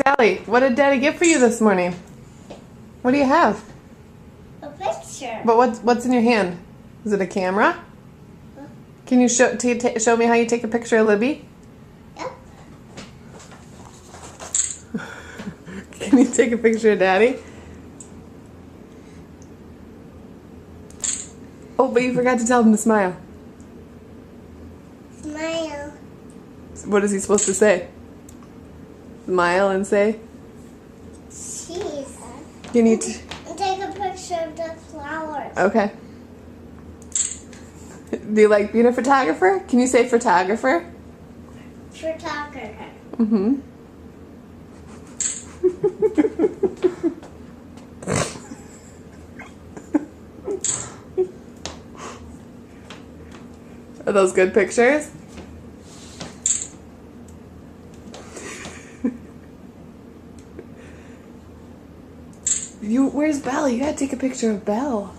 Allie, what did Daddy get for you this morning? What do you have? A picture. But what's in your hand? Is it a camera? Can you show me how you take a picture of Libby? Yep. Can you take a picture of Daddy? Oh, but you forgot to tell him to smile. Smile. What is he supposed to say? Smile and say? Cheese. Can you Take a picture of the flowers. Okay. Do you like being a photographer? Can you say photographer? Photographer. Mm-hmm. Are those good pictures? Where's Belle? You gotta take a picture of Belle.